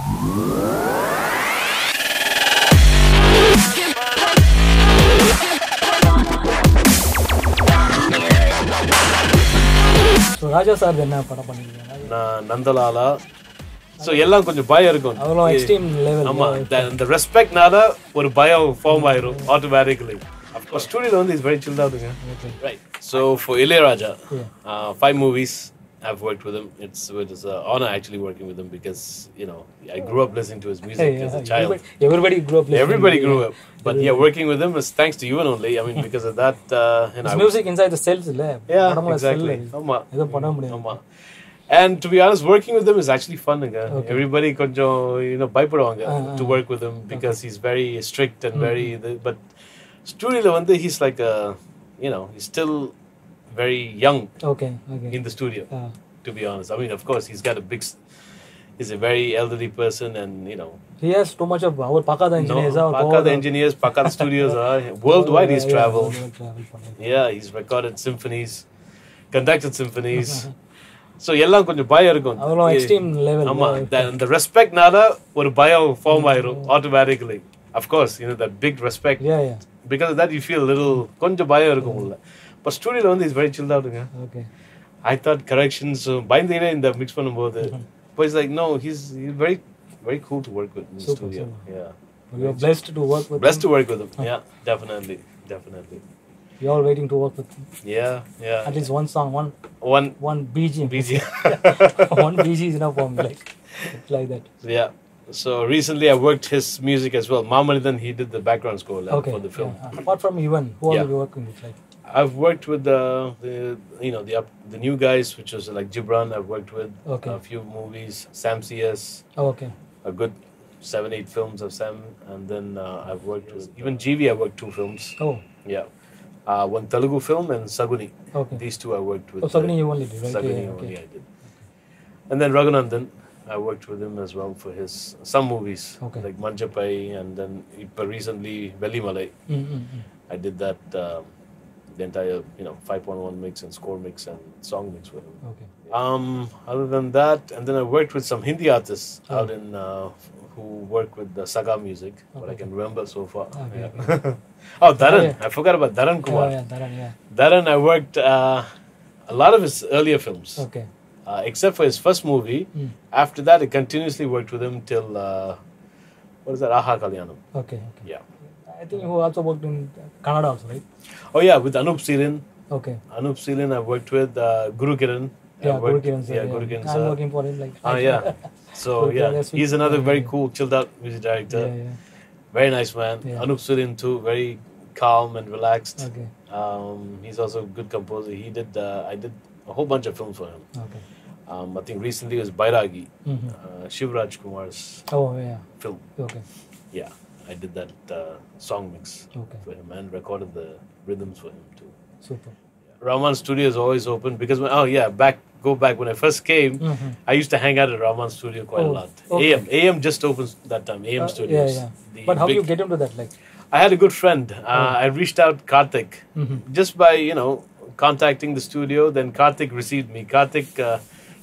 So Raja sir என்ன படம் பண்ணிருக்கீங்க? நான் நந்தலாலா. So எல்லாம் கொஞ்சம் பயம் இருக்கும். அவ்வளோ எக்ஸ்ட்ரீம் லெவல். ஆமா, the respectனால ஒரு பயம் ஃபார்ம் ஆயிரும் automatically. Of course, studio வந்து is very chilled out. Right. So for Ilayaraja, 5 movies I've worked with him. It was an honor actually working with him because, you know, I grew up listening to his music as a child. Everybody grew up listening. Everybody grew up. But yeah, working with him is thanks to you only. I mean, because of that, you know, his music inside the cells, yeah, exactly. And to be honest, working with him is actually fun. Everybody konjam, you know, baipaduvanga to work with him because he's very strict and very. But studio la vande he's like a, you know, he's still very young. Okay. In the studio. To be honest, I mean, of course, he's got a big. He's a very elderly person, and you know. He has too much of our Pakada engineers. Pakada engineers, Pakada studios are worldwide. He's traveled. Yeah, he's recorded symphonies, conducted symphonies. So எல்லாம் கொஞ்சம் பயம் இருக்கும். அவ்வளோ extreme level. ஆமா, the respectனால ஒரு பயம் form ஆயிரும் automatically. Of course, you know, that big respect. Yeah. Because of that you feel a little கொஞ்சம் பயம் இருக்கும் உள்ள. But studio வந்து is very chilled out. Okay. I thought corrections பயந்தேனே இந்த mix பண்ணும்போது. But it's like no, he's very very cool to work with in the studio. Yeah. You are blessed to work with him. Blessed to work with him. Yeah, definitely. You all waiting to work with him. Yeah. At least one song, one BG. One BG is enough for me. It's like that. Yeah. So recently I worked his music as well. Mamanithan, he did the background score for the film. Yeah. Apart from Ivan, who are you working with? I've worked with the you know the new guys, which was like Gibran. I've worked with a few movies. Sam CS. Oh, okay. A good 7-8 films of Sam, and then I've worked with even GV. I worked 2 films. Oh. Yeah. One Telugu film and Saguni. Okay. These 2 I worked with. Oh, Saguni you only did, right? Saguni only I did. And then Raghunandan, I worked with him as well for his some movies, like Manjapai, and then recently Vellimalai. I did that the entire 5.1 mix and score mix and song mix with him. Okay. Other than that, and then I worked with some Hindi artists out in who work with the Saga music, what I can remember so far. Oh, Dharan. I forgot about Dharan Kumar. Dharan, I worked a lot of his earlier films. Okay. Except for his first movie. After that, I continuously worked with him till, what is that? Aha Kalyanam. Okay. Yeah. I think you also worked in Kannada also, right? Oh, yeah, with Anup Seelin. Okay. Anup Seelin, I worked with Guru Kiran. Guru Kiran sir. Guru Kiran I'm working for him. Yeah. So, he's another very cool, chilled out music director. Yeah. Very nice man. Yeah. Anup Seelin too, very calm and relaxed. Okay. He's also a good composer. I did a whole bunch of films for him. Okay. I think recently was Bairagi, Shivraj Kumar's film. Okay. Yeah, I did that song mix for him and recorded the rhythms for him too. Super. Rahman Studio is always open because go back when I first came, I used to hang out at Rahman Studio quite a lot. Okay. AM just opened that time. AM Studios. Yeah. But how you get into that? I had a good friend. I reached out Karthik just by contacting the studio. Then Karthik received me. Karthik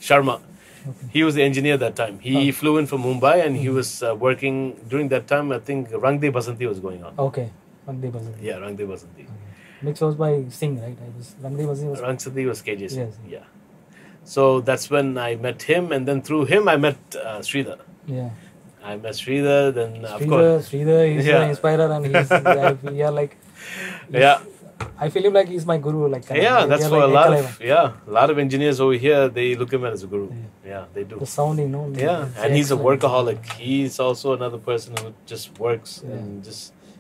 Sharma. Okay. He was the engineer that time. He flew in from Mumbai and he was working during that time. I think Rang De Basanti was going on. Okay, Rang De Basanti. Yeah, Rang De Basanti. Okay. Mix was by Singh, right? Rang De Basanti was. Rang Sati was KJ Singh. Yes. Yeah. So that's when I met him, and then through him I met Sridhar. Yeah. I met Sridhar. Then of course Sridhar is an inspirer, and we are like. Yeah. I feel him like he's my guru. That's for a lot of engineers over here. They look him as a guru. Yeah, they do. The sounding, no. Yeah, and he's a workaholic. He's also another person who just works and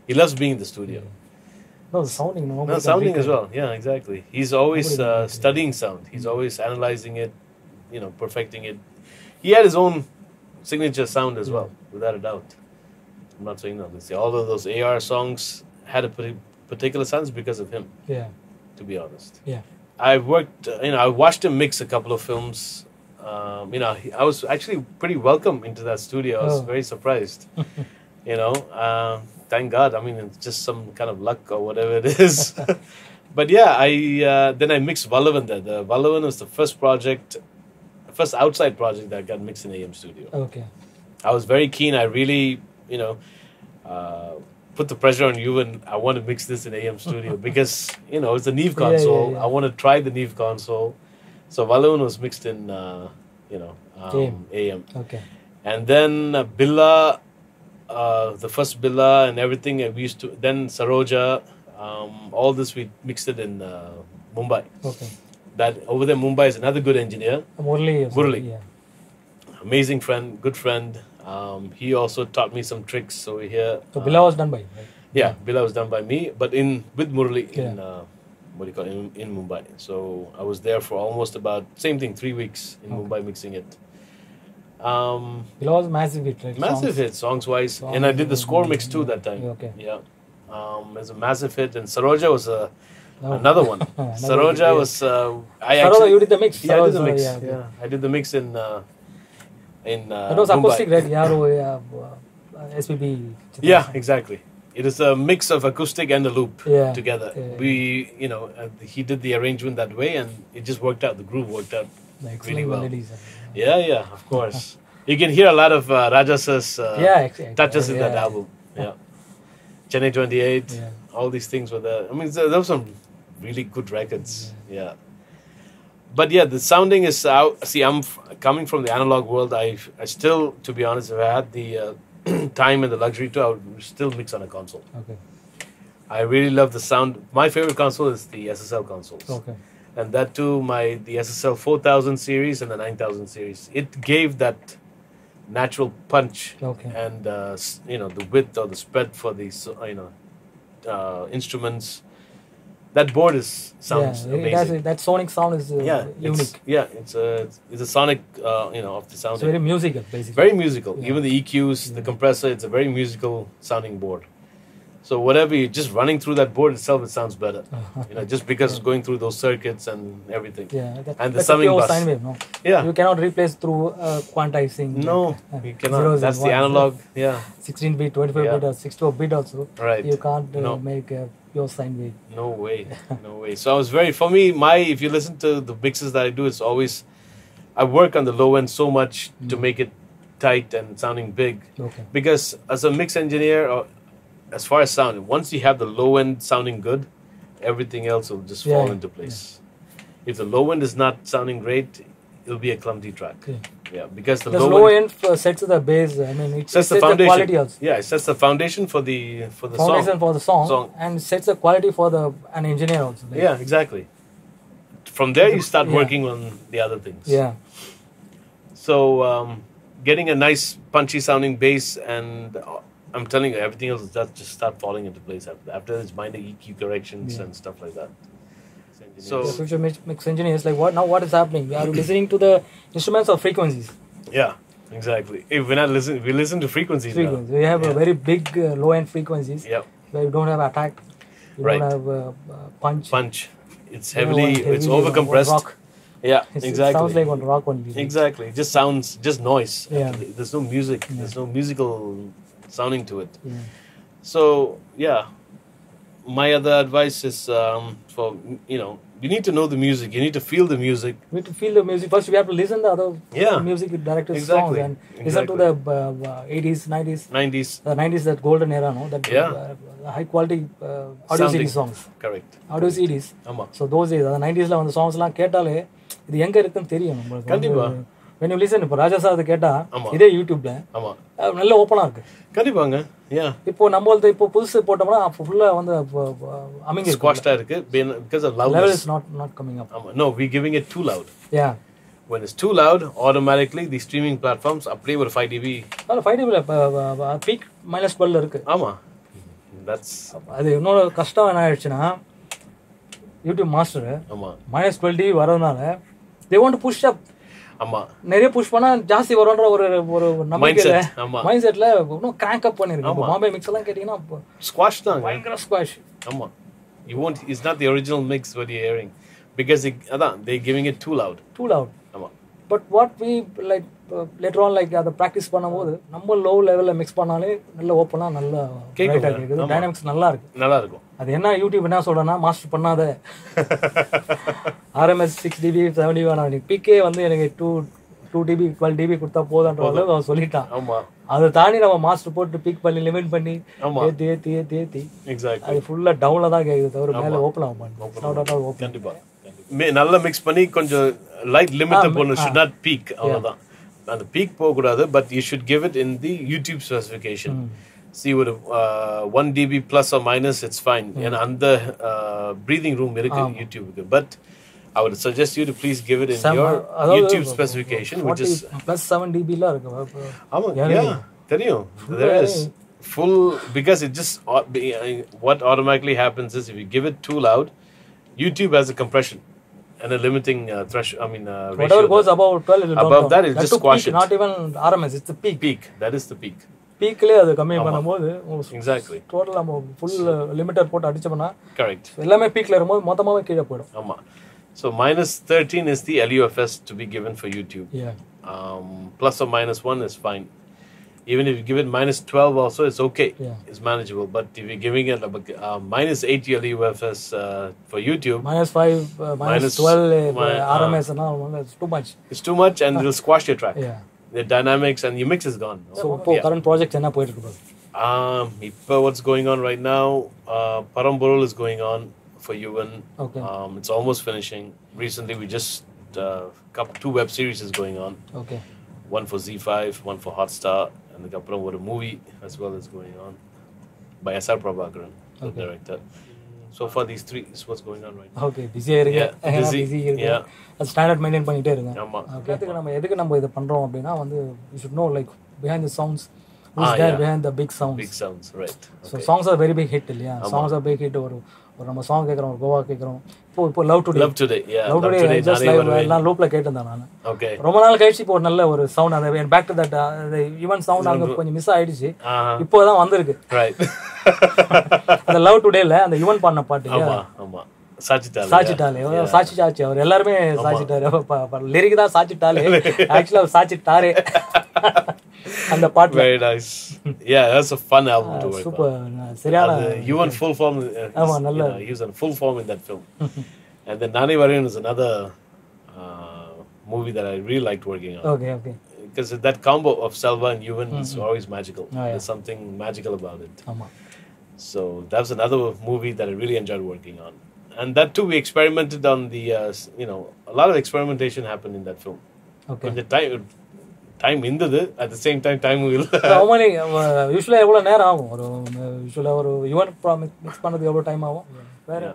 he loves being in the studio. No, the sounding, no. No, sounding as well. Yeah, exactly. He's always studying sound. He's always analyzing it, perfecting it. He had his own signature sound as well, without a doubt. I'm not saying no. All of those AR songs had a particular sounds because of him. Yeah. To be honest. Yeah. I worked, I watched him mix a couple of films. I was actually pretty welcome into that studio. I was very surprised. Thank God. I mean, it's just some kind of luck or whatever it is. But then I mixed Vallavan there. The Vallavan was the first outside project that got mixed in AM studio. Okay. I was very keen. I really, put the pressure on you, and I want to mix this in AM studio because it's a Neve console. I want to try the Neve console. So Valoon was mixed in, AM. Okay. And then Billa, the first Billa and everything. We used to then Saroja. All this we mixed it in Mumbai. Okay. That over there, Mumbai is another good engineer. Murli. Yeah. Amazing friend, good friend. He also taught me some tricks. So here. So Billa was done by you, right? Yeah, Billa was done by me, but with Murli in in Mumbai. So I was there for almost about same thing 3 weeks in Mumbai mixing it. Billa was massive hit, right? Massive hit songs wise, and I did the score mix too that time. Okay. Yeah, it was a massive hit, and Saroja was another one. Saroja was. Saroja, you did the mix. Yeah, I did the mix. I did the mix in. That was acoustic, right? SPB. Yeah, exactly. It is a mix of acoustic and the loop together. We, he did the arrangement that way, and it just worked out. The groove worked out really well. Yeah, of course. You can hear a lot of Rajasa's touches in that album. Yeah, Chennai 28. All these things were there. I mean, there were some really good records. Yeah. But yeah, the sounding is out. See, I'm coming from the analog world. I still, to be honest, if I had the time and the luxury to, I would still mix on a console. Okay. I really love the sound. My favorite console is the SSL consoles. Okay. And that too, the SSL 4000 series and the 9000 series. It gave that natural punch and the width or the spread for these instruments. That board sounds amazing. That sonic sound is unique. It's a sonic, of the sound. It's very musical, basically. Very musical. Even the EQs, the compressor, it's a very musical sounding board. So whatever you're just running through that board itself, it sounds better. Just because it's going through those circuits and everything. And the summing bus. Sine wave, no? Yeah. You cannot replace through quantizing. No, you cannot. That's the analog. 16-bit, 24-bit, or 64-bit also. Right. You can't make pure sine wave. No way. So I was for me, if you listen to the mixes that I do, it's always, I work on the low end so much to make it tight and sounding big. Okay. Because as a mix engineer, as far as sound, once you have the low end sounding good, everything else will just fall into place. If the low end is not sounding great, it'll be a clumsy track. Because the low end sets the base. I mean, it sets the quality also. Yeah, it sets the foundation for the foundation for the song, and sets the quality for an engineer also. Like. Yeah, exactly. From there, you start working on the other things. Yeah. So, getting a nice punchy sounding bass, and I'm telling you, everything else does just start falling into place after that. After it's minor EQ corrections and stuff like that. So the future mix engineers, like what is happening? We are listening to the instruments or frequencies. Yeah, exactly. If we listen to frequencies. Now. We have a very big low end frequencies. Yeah. Where you don't have attack. You don't have punch. It's it's over compressed. Rock. Yeah, exactly. It sounds like on rock only. Exactly. It just sounds noise. Yeah. There's no music. There's no musical sounding to it. So my other advice is for you need to know the music. You need to feel the music. We need to feel the music. First, we have to listen to other music directors' songs and listen to the 80s, 90s. The 90s, that golden era, no? That high quality audio CD songs. Correct. Audio CDs. So those days, the 90s la the songs la கேட்டாலே இது எங்க இருக்குன்னு தெரியும் உங்களுக்கு. கண்டிப்பா. When you listen இப்போ ராஜா sir கேட்டா இதே யூடியூப்ல நல்ல ஓபனா இருக்கு. கண்டிப்பாங்க. இப்போ நம்மளது இப்போ புதுசு போட்டோம்னா ஃபுல்லா வந்து அமிங் ஸ்குவாஷ்டா இருக்கு because of loudness. Level is not coming up. No, we're giving it too loud. Yeah. When it's too loud, automatically the streaming platforms அப்படியே ஒரு 5 dB. 5 dB பீக் -12 இருக்கு. ஆமா. That's அது இன்னொரு கஷ்டம் என்ன ஆயிடுச்சுனா யூடியூப் மாஸ்டர் -12 dB வரதுனால they want to push up. ஆமா. நிறைய புஷ் பண்ணா ஜாஸ்தி வரும்ன்ற ஒரு நம்பிக்கையில மைண்ட் செட்ல இன்னும் கிராங்க் அப் பண்ணிருக்கு. பாம்பே மிக்ஸ் எல்லாம் கேட்டினா ஸ்குவாஷ் தான். பயங்கர ஸ்குவாஷ். ஆமா. It's not the original mix what you're hearing because they're giving it too loud. ஆமா. But what we like later on like அத பிராக்டீஸ் பண்ணும்போது நம்ம லோ லெவல்ல மிக்ஸ் பண்ணாலே நல்ல ஓபனா நல்ல ரைட்டா கேக்குது. டைனமிக்ஸ் நல்லா இருக்கும். அது என்ன யூடியூப் என்ன சொல்றனா மாஸ்டர் பண்ணாத RMS 6 dB 7 dB நான் பிகே வந்து எனக்கு 2 2 dB 12 dB கொடுத்தா போதுன்ற அளவுக்கு அவன் சொல்லிட்டான். அதை தாண்டி நம்ம மாஸ்டர் போட்டு பிக் பண்ணி லிமிட் பண்ணி ஏத்தி அது ஃபுல்லா டவுன்ல தான் கேக்குது தவிர மேல ஓபன் ஆக மாட்டேங்குது. கண்டிப்பா நல்லா மிக்ஸ் பண்ணி கொஞ்சம் லைட் லிமிட் போடணும். should not peak அவ்வளவுதான். அந்த பீக் போக கூடாது. But you should give it in the YouTube specification. See ஒரு 1 dB plus or minus it's fine. ஏன்னா அந்த breathing room இருக்கு YouTubeக்கு. But I would suggest you to please give it in your YouTube specification, which is plus 7 dB la irukku. Yeah, தெரியும். There is full, because it just what automatically happens is if you give it too loud, YouTube has a compression and a limiting threshold. Whatever goes above 12 it will above that it just squash it. Not even RMS, it's the peak. That is the peak. பீக்லயே அது கம்மி பண்ணும்போது exactly total நம்ம full limiter போட்டு அடிச்சோம்னா correct எல்லாமே பீக்ல இருக்கும்போது மொத்தமாவே கீழ போய்டும். ஆமா. So minus 13 is the LUFS to be given for YouTube. Yeah. Plus or minus 1 is fine. Even if you give it minus 12 also, it's okay. Yeah. It's manageable. But if you're giving it minus 8 LUFS for YouTube, minus 5, minus 12 RMS, it's too much. It's too much and it'll squash your track. Yeah. The dynamics and your mix is gone. So current project enna poitu irukku? What's going on right now? Paramborol is going on for Yuvan. Okay. It's almost finishing. Recently we just 2 web series is going on. Okay. One for Z5, one for Hotstar, and the kapram a movie as well is going on by S.R. Prabhakaran, the director. So far these 3 is what's going on right now. Okay, busy irukku. Busy irukku. Yeah. அது standard maintain பண்ணிட்டே இருங்க. ஆமா. எதுக்கு நம்ம இத பண்றோம் அப்படினா வந்து you should know like behind the sounds who's there behind the big sounds. Big sounds, right. So songs are very big hit இல்லையா? Songs are big hit. ஒரு நம்ம சாங் கேக்குறோம், கோவா கேக்குறோம். இப்போ love today yeah love today just live நான் லூப்ல கேட்டேன் நான். Okay. ரொம்ப நாள் கழிச்சு இப்போ நல்ல ஒரு சவுண்ட் அந்த back to that even sound அங்க கொஞ்சம் மிஸ் ஆயிடுச்சு. இப்போதான் வந்திருக்கு. Right. அந்த லவ் டுடேல அந்த ஈவன் பாடின பாட்டு. ஆமா. சாச்சிட்டாலே சாச்சி அவர் எல்லாருமே சாச்சிட்டாரு. லிரிக் தான் சாச்சிட்டாலே, ஆக்சுவலா அவர் சாச்சிட்டாரே அந்த பாட்டு. Very nice. Yeah, that's a fun album to work on. Super. சரியான you in full form. ஆமா நல்ல. He was in full form in that film. And then Nani Varian is another movie that I really liked working on. Okay. Because that combo of Selva and Yuvan is always magical. There's something magical about it. ஆமா. So that was another movie that I really enjoyed working on. And that too, we experimented on the, a lot of experimentation happened in that film. Okay. When the time indadu, at the same time will. How many, usually எவ்வளோ நேரம் ஆகும்? usually ஒரு event mix பண்ணது எவ்வளோ time ஆகும்? வேற.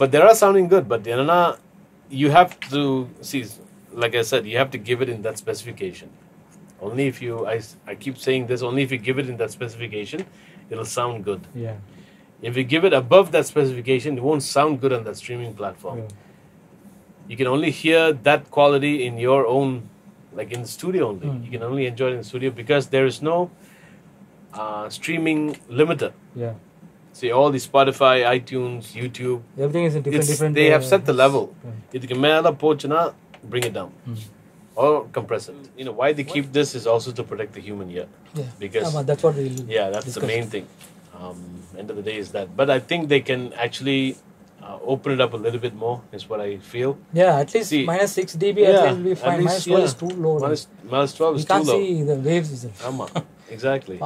But there are sounding good. But you have to see, like I said, you have to give it in that specification. Only if you, I keep saying this, only if you give it in that specification, it'll sound good. Yeah. If you give it above that specification, it won't sound good on that streaming platform. Yeah. You can only hear that quality in your own, like in the studio only. You can only enjoy it in the studio because there is no streaming limiter. Yeah. See, all the Spotify, iTunes, YouTube. Everything is in different. They have set the level. Idhukku mela pochuna, bring it down. Or compress it. Why they keep this is also to protect the human ear. Yeah. Because that's what we'll that's discuss. The main thing. End of the day is that. But I think they can actually open it up a little bit more, is what I feel. Yeah, at least minus 6 dB at least will be fine. Minus 12 is too low. Minus 12 is too low. You can't see the waves. Amma, exactly.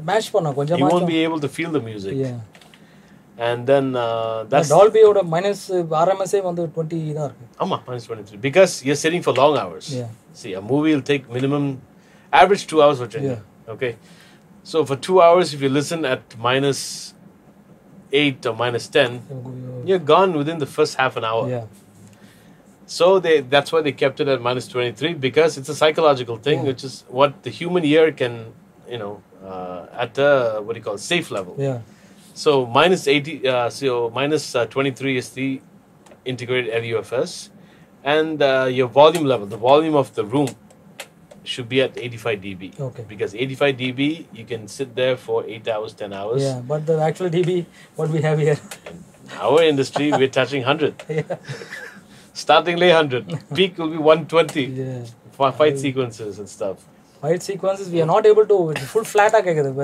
Match பண்ணா கொஞ்சம் you won't be able to feel the music. Yeah. And then that's Dolby oda minus RMS வந்து 20 தான் இருக்கு. Amma, minus 23 because you're sitting for long hours. Yeah. See, a movie will take minimum average 2 hours for training. Yeah. Okay. So for 2 hours, if you listen at minus 8 or minus 10, you're gone within the first half an hour. Yeah. So that's why they kept it at minus 23 because it's a psychological thing, which is what the human ear can, at a safe level. Yeah. So minus 80, minus 23 is the integrated LUFS, and your volume level, the volume of the room, should be at 85 dB. Okay. Because 85 dB, you can sit there for 8 hours, 10 hours. Yeah, but the actual dB, what we have here. In our industry, we're touching 100. Yeah. Startingly 100. Peak will be 120. Yeah. For fight sequences and stuff. Fight sequences, we are not able to, it's full flat,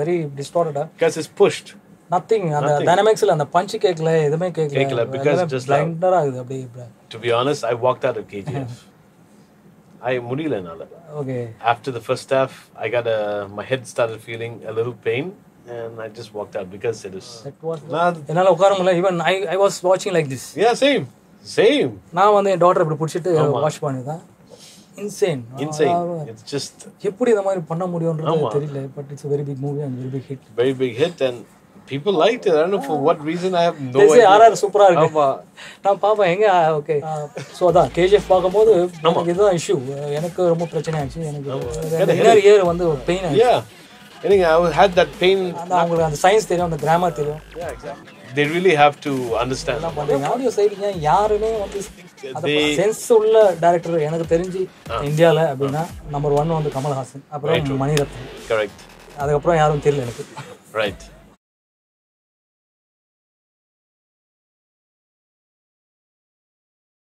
very distorted. Because it's pushed. Nothing. The dynamics, the punch kekla, edume kekla. Because just blinder. To be honest, I walked out of KGF. I mudila nala. Okay. After the first half, I got my head started feeling a little pain, and I just walked out because it is. That was. என்னால உட்கார முடியல. Even I was watching like this. Yeah, same. நான் வந்து என் daughter இப்படி பிடிச்சிட்டு watch பண்ணிதான். Insane. It's just. எப்படி இந்த மாதிரி பண்ண முடியும்ன்றது தெரியல. But it's a very big movie and very big hit. Very big hit and. People liked it. I don't know for what reason. I have no idea. They say RR super இருக்கு. நான் பாப்பா எங்க okay. So அதான் KGF பாக்கும்போது நமக்கு இதுதான் issue. எனக்கு ரொம்ப பிரச்சனை ஆச்சு. எனக்கு இன்னர் இயர் வந்து பெயின் ஆச்சு. Yeah. I had that pain. அவங்களுக்கு அந்த சயின்ஸ் தெரியும், அந்த கிராமர் தெரியும். Yeah, exactly. They really have to understand. Audio சைடுங்க யாருமே வந்து அந்த சென்ஸ் உள்ள டைரக்டர் எனக்கு தெரிஞ்சு இந்தியால அப்படினா நம்பர் 1 வந்து கமல்ஹாசன், அப்புறம் மணிரத்னம். Correct. அதுக்கு அப்புறம் யாரும் தெரியல எனக்கு. Right.